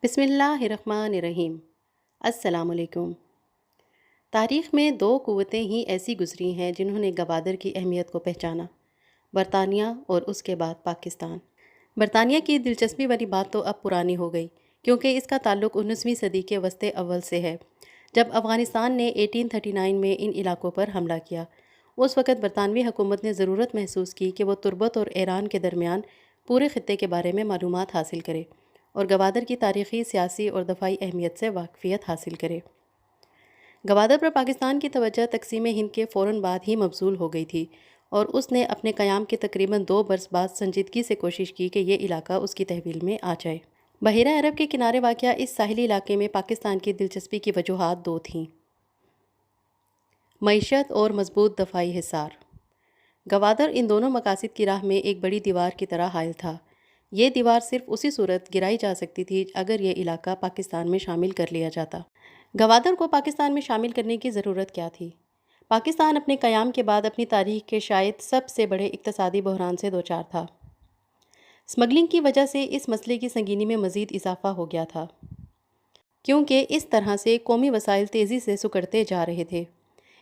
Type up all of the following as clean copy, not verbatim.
بسم اللہ الرحمن الرحیم۔ السلام علیکم۔ تاریخ میں دو قوتیں ہی ایسی گزری ہیں جنہوں نے گوادر کی اہمیت کو پہچانا، برطانیہ اور اس کے بعد پاکستان۔ برطانیہ کی دلچسپی والی بات تو اب پرانی ہو گئی، کیونکہ اس کا تعلق 19ویں صدی کے وسط اول سے ہے، جب افغانستان نے 1839 میں ان علاقوں پر حملہ کیا۔ اس وقت برطانوی حکومت نے ضرورت محسوس کی کہ وہ تربت اور ایران کے درمیان پورے خطے کے بارے میں معلومات حاصل کرے اور گوادر کی تاریخی، سیاسی اور دفاعی اہمیت سے واقفیت حاصل کرے۔ گوادر پر پاکستان کی توجہ تقسیم ہند کے فوراً بعد ہی مبذول ہو گئی تھی، اور اس نے اپنے قیام کے تقریباً 2 برس بعد سنجیدگی سے کوشش کی کہ یہ علاقہ اس کی تحویل میں آ جائے۔ بحیرہ عرب کے کنارے واقع اس ساحلی علاقے میں پاکستان کی دلچسپی کی وجوہات دو تھیں: معیشت اور مضبوط دفاعی حصار۔ گوادر ان دونوں مقاصد کی راہ میں ایک بڑی دیوار کی طرح حائل تھا۔ یہ دیوار صرف اسی صورت گرائی جا سکتی تھی اگر یہ علاقہ پاکستان میں شامل کر لیا جاتا۔ گوادر کو پاکستان میں شامل کرنے کی ضرورت کیا تھی؟ پاکستان اپنے قیام کے بعد اپنی تاریخ کے شاید سب سے بڑے اقتصادی بحران سے دوچار تھا۔ اسمگلنگ کی وجہ سے اس مسئلے کی سنگینی میں مزید اضافہ ہو گیا تھا، کیونکہ اس طرح سے قومی وسائل تیزی سے سکڑتے جا رہے تھے۔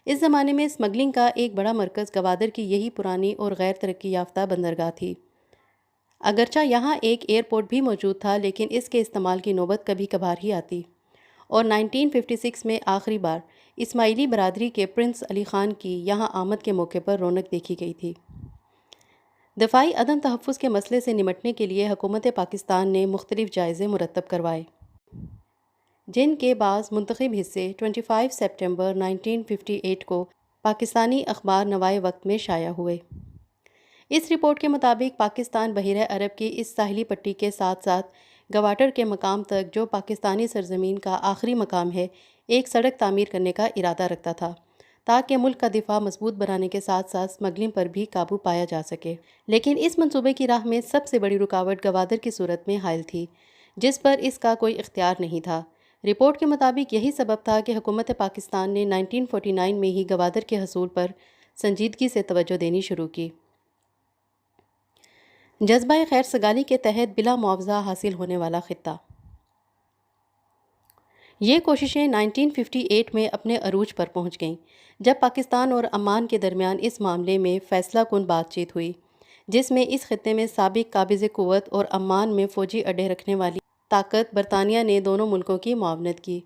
اس زمانے میں اسمگلنگ کا ایک بڑا مرکز گوادر کی یہی پرانی اور غیر ترقی یافتہ بندرگاہ تھی۔ اگرچہ یہاں ایک ایئرپورٹ بھی موجود تھا، لیکن اس کے استعمال کی نوبت کبھی کبھار ہی آتی، اور 1956 میں آخری بار اسماعیلی برادری کے پرنس علی خان کی یہاں آمد کے موقع پر رونق دیکھی گئی تھی۔ دفاعی عدم تحفظ کے مسئلے سے نمٹنے کے لیے حکومت پاکستان نے مختلف جائزے مرتب کروائے، جن کے بعض منتخب حصے 25 سپٹمبر 1958 کو پاکستانی اخبار نوائے وقت میں شائع ہوئے۔ اس رپورٹ کے مطابق پاکستان بحیرہ عرب کی اس ساحلی پٹی کے ساتھ ساتھ گوادر کے مقام تک، جو پاکستانی سرزمین کا آخری مقام ہے، ایک سڑک تعمیر کرنے کا ارادہ رکھتا تھا، تاکہ ملک کا دفاع مضبوط بنانے کے ساتھ ساتھ اسمگلنگ پر بھی قابو پایا جا سکے۔ لیکن اس منصوبے کی راہ میں سب سے بڑی رکاوٹ گوادر کی صورت میں حائل تھی، جس پر اس کا کوئی اختیار نہیں تھا۔ رپورٹ کے مطابق یہی سبب تھا کہ حکومت پاکستان نے 1949 میں ہی گوادر کے حصول پر سنجیدگی سے توجہ دینی شروع کی۔ جذبہ خیر سگالی کے تحت بلا معاوضہ حاصل ہونے والا خطہ۔ یہ کوششیں 1958 میں اپنے عروج پر پہنچ گئیں، جب پاکستان اور عمان کے درمیان اس معاملے میں فیصلہ کن بات چیت ہوئی، جس میں اس خطے میں سابق قابض قوت اور عمان میں فوجی اڈے رکھنے والی طاقت برطانیہ نے دونوں ملکوں کی معاونت کی۔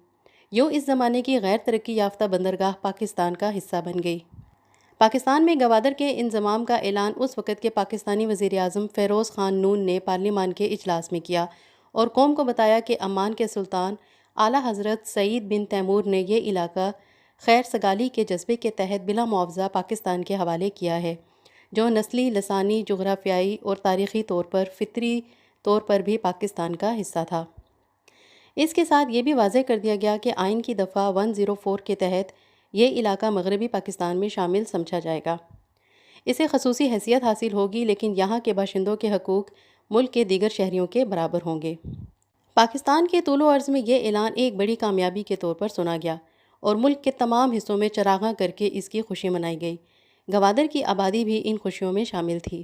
یوں اس زمانے کی غیر ترقی یافتہ بندرگاہ پاکستان کا حصہ بن گئی۔ پاکستان میں گوادر کے انضمام کا اعلان اس وقت کے پاکستانی وزیر اعظم فیروز خان نون نے پارلیمان کے اجلاس میں کیا، اور قوم کو بتایا کہ عمان کے سلطان اعلیٰ حضرت سعید بن تیمور نے یہ علاقہ خیر سگالی کے جذبے کے تحت بلا معاوضہ پاکستان کے حوالے کیا ہے، جو نسلی، لسانی، جغرافیائی اور تاریخی طور پر فطری طور پر بھی پاکستان کا حصہ تھا۔ اس کے ساتھ یہ بھی واضح کر دیا گیا کہ آئین کی دفعہ 104 کے تحت یہ علاقہ مغربی پاکستان میں شامل سمجھا جائے گا۔ اسے خصوصی حیثیت حاصل ہوگی، لیکن یہاں کے باشندوں کے حقوق ملک کے دیگر شہریوں کے برابر ہوں گے۔ پاکستان کے طول و عرض میں یہ اعلان ایک بڑی کامیابی کے طور پر سنا گیا، اور ملک کے تمام حصوں میں چراغاں کر کے اس کی خوشی منائی گئی۔ گوادر کی آبادی بھی ان خوشیوں میں شامل تھی۔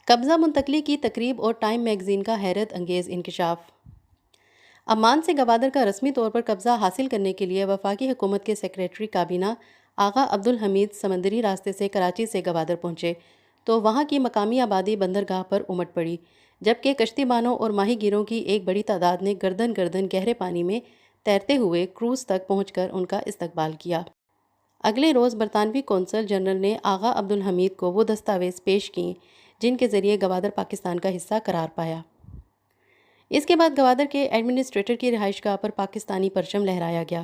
قبضہ منتقلی کی تقریب اور ٹائم میگزین کا حیرت انگیز انکشاف۔ عمان سے گوادر کا رسمی طور پر قبضہ حاصل کرنے کے لیے وفاقی حکومت کے سیکریٹری کابینہ آغا عبدالحمید سمندری راستے سے کراچی سے گوادر پہنچے، تو وہاں کی مقامی آبادی بندرگاہ پر امٹ پڑی، جبکہ کشتی بانوں اور ماہی گیروں کی ایک بڑی تعداد نے گردن گردن گہرے پانی میں تیرتے ہوئے کروز تک پہنچ کر ان کا استقبال کیا۔ اگلے روز برطانوی قونصل جنرل نے آغا عبدالحمید کو وہ دستاویز پیش کیں جن کے ذریعے گوادر پاکستان کا حصہ قرار پایا۔ اس کے بعد گوادر کے ایڈمنسٹریٹر کی رہائش گاہ پر پاکستانی پرچم لہرایا گیا۔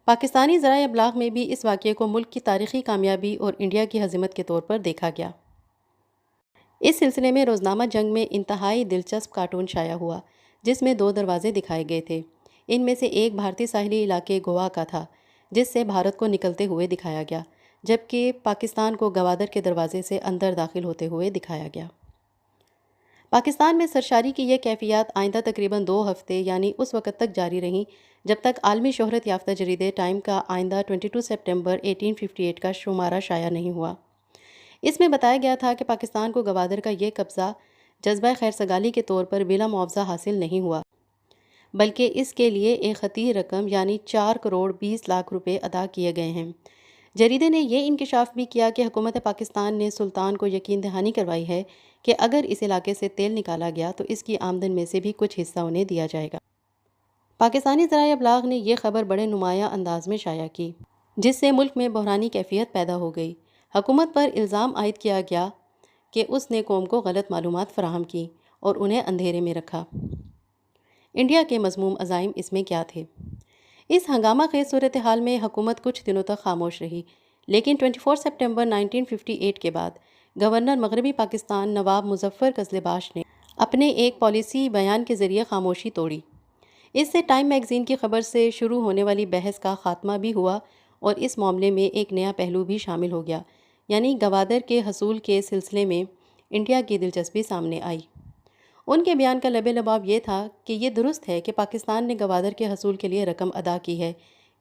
پاکستانی ذرائع ابلاغ میں بھی اس واقعے کو ملک کی تاریخی کامیابی اور انڈیا کی ہزیمت کے طور پر دیکھا گیا۔ اس سلسلے میں روزنامہ جنگ میں انتہائی دلچسپ کارٹون شائع ہوا، جس میں 2 دروازے دکھائے گئے تھے۔ ان میں سے ایک بھارتی ساحلی علاقے گوا کا تھا، جس سے بھارت کو نکلتے ہوئے دکھایا گیا، جبکہ پاکستان کو گوادر کے دروازے سے اندر داخل ہوتے ہوئے دکھایا گیا۔ پاکستان میں سرشاری کی یہ کیفیات آئندہ تقریباً 2 ہفتے یعنی اس وقت تک جاری رہیں جب تک عالمی شہرت یافتہ جریدے ٹائم کا آئندہ 22 سپٹمبر 1858 کا شمارہ شائع نہیں ہوا۔ اس میں بتایا گیا تھا کہ پاکستان کو گوادر کا یہ قبضہ جذبہ خیر سگالی کے طور پر بلا معاوضہ حاصل نہیں ہوا۔ بلکہ اس کے لیے ایک خطیر رقم یعنی 4 کروڑ 20 لاکھ روپے ادا کیے گئے ہیں۔ جریدے نے یہ انکشاف بھی کیا کہ حکومت پاکستان نے سلطان کو یقین دہانی کروائی ہے کہ اگر اس علاقے سے تیل نکالا گیا تو اس کی آمدن میں سے بھی کچھ حصہ انہیں دیا جائے گا۔ پاکستانی ذرائع ابلاغ نے یہ خبر بڑے نمایاں انداز میں شائع کی، جس سے ملک میں بحرانی کیفیت پیدا ہو گئی۔ حکومت پر الزام عائد کیا گیا کہ اس نے قوم کو غلط معلومات فراہم کی اور انہیں اندھیرے میں رکھا۔ انڈیا کے مذموم عزائم اس میں کیا تھے؟ اس ہنگامہ خیز صورتحال میں حکومت کچھ دنوں تک خاموش رہی، لیکن 24 سپٹمبر 1958 کے بعد گورنر مغربی پاکستان نواب مظفر قزلباش نے اپنے ایک پالیسی بیان کے ذریعے خاموشی توڑی۔ اس سے ٹائم میگزین کی خبر سے شروع ہونے والی بحث کا خاتمہ بھی ہوا اور اس معاملے میں ایک نیا پہلو بھی شامل ہو گیا، یعنی گوادر کے حصول کے سلسلے میں انڈیا کی دلچسپی سامنے آئی۔ ان کے بیان کا لب لباب یہ تھا کہ یہ درست ہے کہ پاکستان نے گوادر کے حصول کے لیے رقم ادا کی ہے۔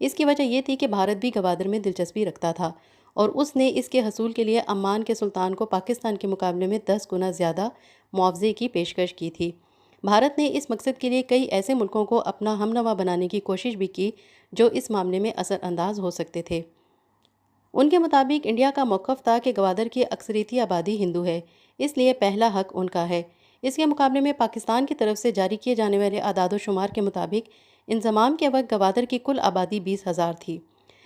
اس کی وجہ یہ تھی کہ بھارت بھی گوادر میں دلچسپی رکھتا تھا اور اس نے اس کے حصول کے لیے عمان کے سلطان کو پاکستان کے مقابلے میں 10 گنا زیادہ معاوضے کی پیشکش کی تھی۔ بھارت نے اس مقصد کے لیے کئی ایسے ملکوں کو اپنا ہمنوا بنانے کی کوشش بھی کی جو اس معاملے میں اثر انداز ہو سکتے تھے۔ ان کے مطابق انڈیا کا موقف تھا کہ گوادر کی اکثریتی آبادی ہندو ہے، اس لیے پہلا حق ان کا ہے۔ اس کے مقابلے میں پاکستان کی طرف سے جاری کیے جانے والے اعداد و شمار کے مطابق انضمام کے وقت گوادر کی کل آبادی 20,000 تھی،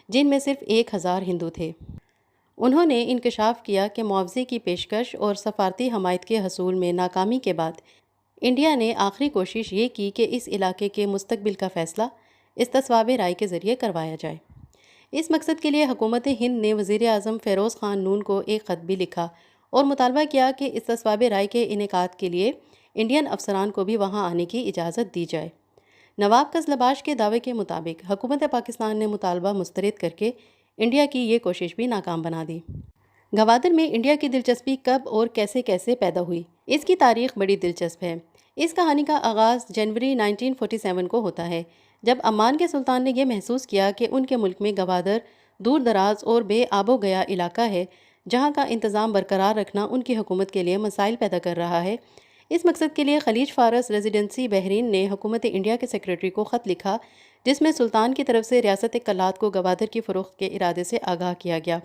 جن میں صرف 1,000 ہندو تھے۔ انہوں نے انکشاف کیا کہ معاوضے کی پیشکش اور سفارتی حمایت کے حصول میں ناکامی کے بعد انڈیا نے آخری کوشش یہ کی کہ اس علاقے کے مستقبل کا فیصلہ استصواب رائے کے ذریعے کروایا جائے۔ اس مقصد کے لیے حکومت ہند نے وزیر اعظم فیروز خان نون کو ایک خط بھی لکھا اور مطالبہ کیا کہ استصواب رائے کے انعقاد کے لیے انڈین افسران کو بھی وہاں آنے کی اجازت دی جائے۔ نواب قزلباش کے دعوے کے مطابق حکومت پاکستان نے مطالبہ مسترد کر کے انڈیا کی یہ کوشش بھی ناکام بنا دی۔ گوادر میں انڈیا کی دلچسپی کب اور کیسے کیسے پیدا ہوئی؟ اس کی تاریخ بڑی دلچسپ ہے۔ اس کہانی کا آغاز جنوری 1947 کو ہوتا ہے، جب عمان کے سلطان نے یہ محسوس کیا کہ ان کے ملک میں گوادر دور دراز اور بے آب و گیا علاقہ ہے جہاں کا انتظام برقرار رکھنا ان کی حکومت کے لیے مسائل پیدا کر رہا ہے۔ اس مقصد کے لیے خلیج فارس ریزیڈنسی بحرین نے حکومت انڈیا کے سیکریٹری کو خط لکھا جس میں سلطان کی طرف سے ریاست کلات کو گوادر کی فروخت کے ارادے سے آگاہ کیا گیا۔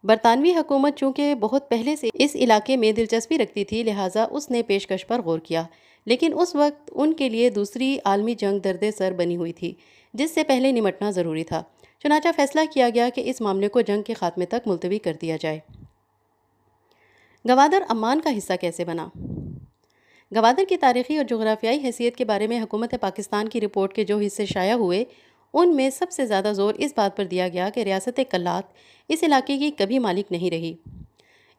برطانوی حکومت چونکہ بہت پہلے سے اس علاقے میں دلچسپی رکھتی تھی، لہٰذا اس نے پیشکش پر غور کیا، لیکن اس وقت ان کے لیے دوسری عالمی جنگ درد سر بنی ہوئی تھی جس سے پہلے نمٹنا ضروری تھا۔ چنانچہ فیصلہ کیا گیا کہ اس معاملے کو جنگ کے خاتمے تک ملتوی کر دیا جائے۔ گوادر عمان کا حصہ کیسے بنا؟ گوادر کی تاریخی اور جغرافیائی حیثیت کے بارے میں حکومت پاکستان کی رپورٹ کے جو حصے شائع ہوئے ان میں سب سے زیادہ زور اس بات پر دیا گیا کہ ریاست کلات اس علاقے کی کبھی مالک نہیں رہی۔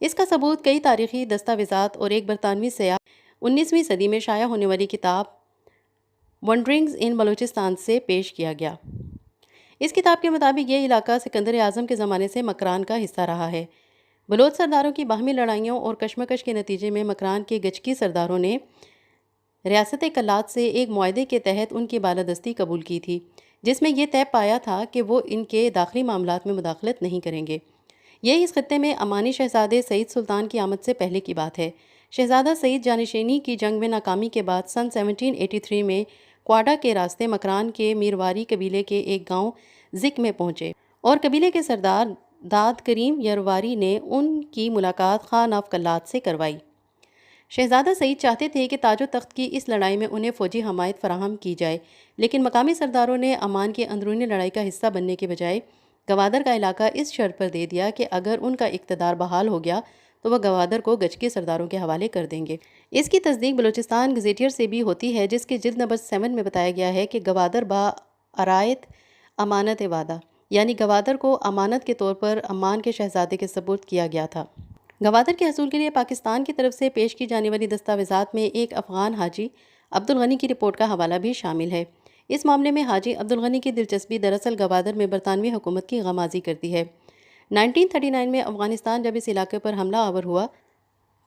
اس کا ثبوت کئی تاریخی دستاویزات اور ایک برطانوی سیاح 19ویں صدی میں شائع ہونے والی کتاب ونڈرنگز ان بلوچستان سے پیش کیا گیا۔ اس کتاب کے مطابق یہ علاقہ سکندر اعظم کے زمانے سے مکران کا حصہ رہا ہے۔ بلوچ سرداروں کی باہمی لڑائیوں اور کشمکش کے نتیجے میں مکران کے گچکی سرداروں نے ریاست کلات سے ایک معاہدے کے تحت ان کی بالادستی قبول کی تھی جس میں یہ طے پایا تھا کہ وہ ان کے داخلی معاملات میں مداخلت نہیں کریں گے۔ یہ اس خطے میں امانی شہزادے سعید سلطان کی آمد سے پہلے کی بات ہے۔ شہزادہ سعید جانشینی کی جنگ میں ناکامی کے بعد سن 1783 میں کوادہ کے راستے مکران کے میرواری قبیلے کے ایک گاؤں زک میں پہنچے اور قبیلے کے سردار داد کریم یرواری نے ان کی ملاقات خان آف کلات سے کروائی۔ شہزادہ سعید چاہتے تھے کہ تاج و تخت کی اس لڑائی میں انہیں فوجی حمایت فراہم کی جائے، لیکن مقامی سرداروں نے امان کی اندرونی لڑائی کا حصہ بننے کے بجائے گوادر کا علاقہ اس شرط پر دے دیا کہ اگر ان کا اقتدار بحال ہو گیا تو وہ گوادر کو گچکی سرداروں کے حوالے کر دیں گے۔ اس کی تصدیق بلوچستان گزیٹیئر سے بھی ہوتی ہے جس کی جلد نمبر 7 میں بتایا گیا ہے کہ گوادر با ارایت امانت وعدہ، یعنی گوادر کو امانت کے طور پر امان کے شہزادے کے سپرد کیا گیا تھا۔ گوادر کے حصول کے لیے پاکستان کی طرف سے پیش کی جانے والی دستاویزات میں ایک افغان حاجی عبدالغنی کی رپورٹ کا حوالہ بھی شامل ہے۔ اس معاملے میں حاجی عبدالغنی کی دلچسپی دراصل گوادر میں برطانوی حکومت کی غمازی کرتی ہے۔ 1939 میں افغانستان جب اس علاقے پر حملہ آور ہوا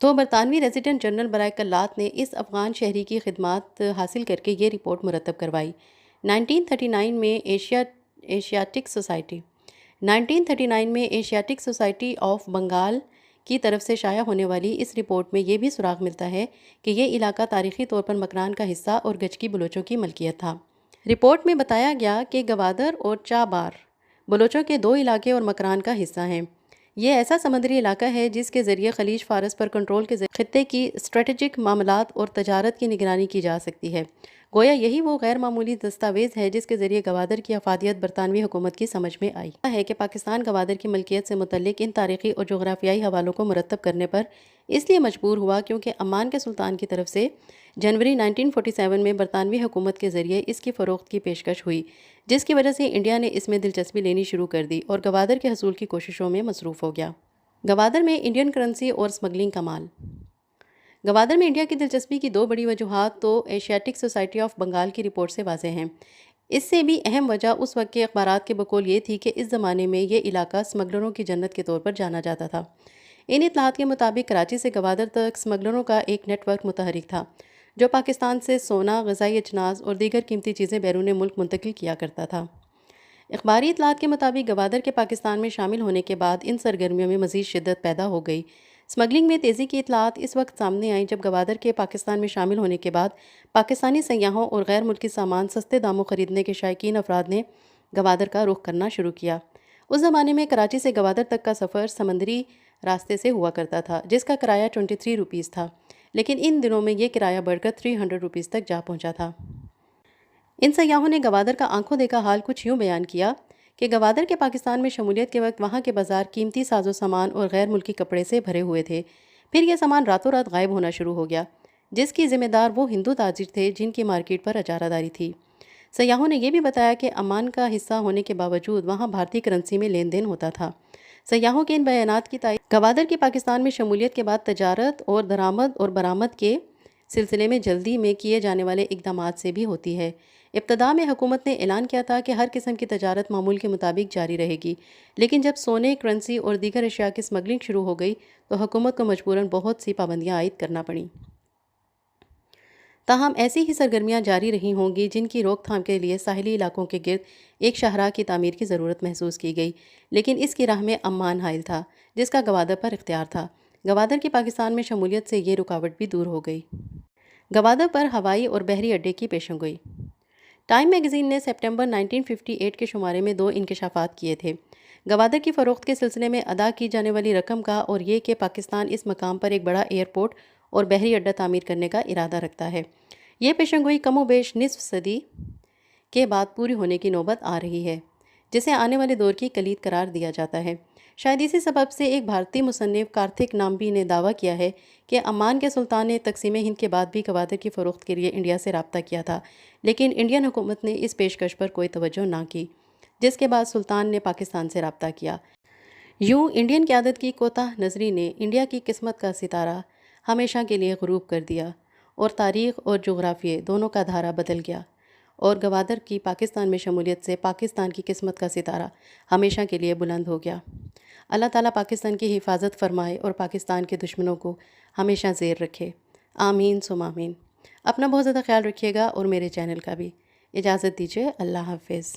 تو برطانوی ریزیڈنٹ جنرل برائے کلات نے اس افغان شہری کی خدمات حاصل کر کے یہ رپورٹ مرتب کروائی۔ 1939 میں ایشیاٹک سوسائٹی آف بنگال کی طرف سے شائع ہونے والی اس رپورٹ میں یہ بھی سراغ ملتا ہے کہ یہ علاقہ تاریخی طور پر مکران کا حصہ اور گچکی بلوچوں کی ملکیت تھا۔ رپورٹ میں بتایا گیا کہ گوادر اور چابار بلوچوں کے 2 علاقے اور مکران کا حصہ ہیں۔ یہ ایسا سمندری علاقہ ہے جس کے ذریعے خلیج فارس پر کنٹرول کے ذریعے خطے کی اسٹریٹجک معاملات اور تجارت کی نگرانی کی جا سکتی ہے۔ گویا یہی وہ غیر معمولی دستاویز ہے جس کے ذریعے گوادر کی افادیت برطانوی حکومت کی سمجھ میں آئی ہے کہ پاکستان گوادر کی ملکیت سے متعلق ان تاریخی اور جغرافیائی حوالوں کو مرتب کرنے پر اس لیے مجبور ہوا کیونکہ عمان کے سلطان کی طرف سے جنوری 1947 میں برطانوی حکومت کے ذریعے اس کی فروخت کی پیشکش ہوئی، جس کی وجہ سے انڈیا نے اس میں دلچسپی لینی شروع کر دی اور گوادر کے حصول کی کوششوں میں مصروف ہو گیا۔ گوادر میں انڈین کرنسی اور اسمگلنگ کا مال۔ گوادر میں انڈیا کی دلچسپی کی 2 بڑی وجوہات تو ایشیاٹک سوسائٹی آف بنگال کی رپورٹ سے واضح ہیں۔ اس سے بھی اہم وجہ اس وقت کے اخبارات کے بقول یہ تھی کہ اس زمانے میں یہ علاقہ اسمگلروں کی جنت کے طور پر جانا جاتا تھا۔ ان اطلاعات کے مطابق کراچی سے گوادر تک اسمگلروں کا ایک نیٹ ورک متحرک تھا جو پاکستان سے سونا، غذائی اجناس اور دیگر قیمتی چیزیں بیرون ملک منتقل کیا کرتا تھا۔ اخباری اطلاعات کے مطابق گوادر کے پاکستان میں شامل ہونے کے بعد ان سرگرمیوں میں مزید شدت پیدا ہو گئی۔ اسمگلنگ میں تیزی کی اطلاعات اس وقت سامنے آئیں جب گوادر کے پاکستان میں شامل ہونے کے بعد پاکستانی سیاحوں اور غیر ملکی سامان سستے داموں خریدنے کے شائقین افراد نے گوادر کا رخ کرنا شروع کیا۔ اس زمانے میں کراچی سے گوادر تک کا سفر سمندری راستے سے ہوا کرتا تھا جس کا کرایہ 23 روپیز تھا، لیکن ان دنوں میں یہ کرایہ بڑھ کر 300 روپیز تک جا پہنچا تھا۔ ان سیاحوں نے گوادر کا آنکھوں دیکھا حال کچھ یوں بیان کیا کہ گوادر کے پاکستان میں شمولیت کے وقت وہاں کے بازار قیمتی ساز و سامان اور غیر ملکی کپڑے سے بھرے ہوئے تھے، پھر یہ سامان راتوں رات غائب ہونا شروع ہو گیا، جس کی ذمہ دار وہ ہندو تاجر تھے جن کی مارکیٹ پر اجارہ داری تھی۔ سیاحوں نے یہ بھی بتایا کہ عمان کا حصہ ہونے کے باوجود وہاں بھارتی کرنسی میں لین دین ہوتا تھا۔ سیاحوں کے ان بیانات کی تائید گوادر کی پاکستان میں شمولیت کے بعد تجارت اور درآمد اور برآمد کے سلسلے میں جلدی میں کیے جانے والے اقدامات سے بھی ہوتی ہے۔ ابتدا میں حکومت نے اعلان کیا تھا کہ ہر قسم کی تجارت معمول کے مطابق جاری رہے گی، لیکن جب سونے، کرنسی اور دیگر اشیاء کی اسمگلنگ شروع ہو گئی تو حکومت کو مجبوراً بہت سی پابندیاں عائد کرنا پڑیں۔ تاہم ایسی ہی سرگرمیاں جاری رہی ہوں گی جن کی روک تھام کے لیے ساحلی علاقوں کے گرد ایک شاہراہ کی تعمیر کی ضرورت محسوس کی گئی، لیکن اس کی راہ میں عمان حائل تھا جس کا گوادر پر اختیار تھا۔ گوادر کی پاکستان میں شمولیت سے یہ رکاوٹ بھی دور ہو گئی۔ گوادر پر ہوائی اور بحری اڈے کی پیشن گوئی۔ ٹائم میگزین نے سپٹمبر 1958 کے شمارے میں 2 انکشافات کیے تھے، گوادر کی فروخت کے سلسلے میں ادا کی جانے والی رقم کا اور یہ کہ پاکستان اس مقام پر ایک بڑا ایئرپورٹ اور بحری اڈہ تعمیر کرنے کا ارادہ رکھتا ہے۔ یہ پیشن گوئی کم و بیش نصف صدی کے بعد پوری ہونے کی نوبت آ رہی ہے، جسے آنے والے دور کی کلید قرار دیا جاتا ہے۔ شاید اسی سبب سے ایک بھارتی مصنف کارتھک نامبی نے دعویٰ کیا ہے کہ عمان کے سلطان نے تقسیم ہند کے بعد بھی گوادر کی فروخت کے لیے انڈیا سے رابطہ کیا تھا، لیکن انڈین حکومت نے اس پیشکش پر کوئی توجہ نہ کی، جس کے بعد سلطان نے پاکستان سے رابطہ کیا۔ یوں انڈین قیادت کی کوتاہ نظری نے انڈیا کی قسمت کا ستارہ ہمیشہ کے لیے غروب کر دیا اور تاریخ اور جغرافیے دونوں کا دھارا بدل گیا، اور گوادر کی پاکستان میں شمولیت سے پاکستان کی قسمت کا ستارہ ہمیشہ کے لیے بلند ہو گیا۔ اللہ تعالیٰ پاکستان کی حفاظت فرمائے اور پاکستان کے دشمنوں کو ہمیشہ زیر رکھے۔ آمین ثم آمین۔ اپنا بہت زیادہ خیال رکھیے گا اور میرے چینل کا بھی۔ اجازت دیجیے، اللہ حافظ۔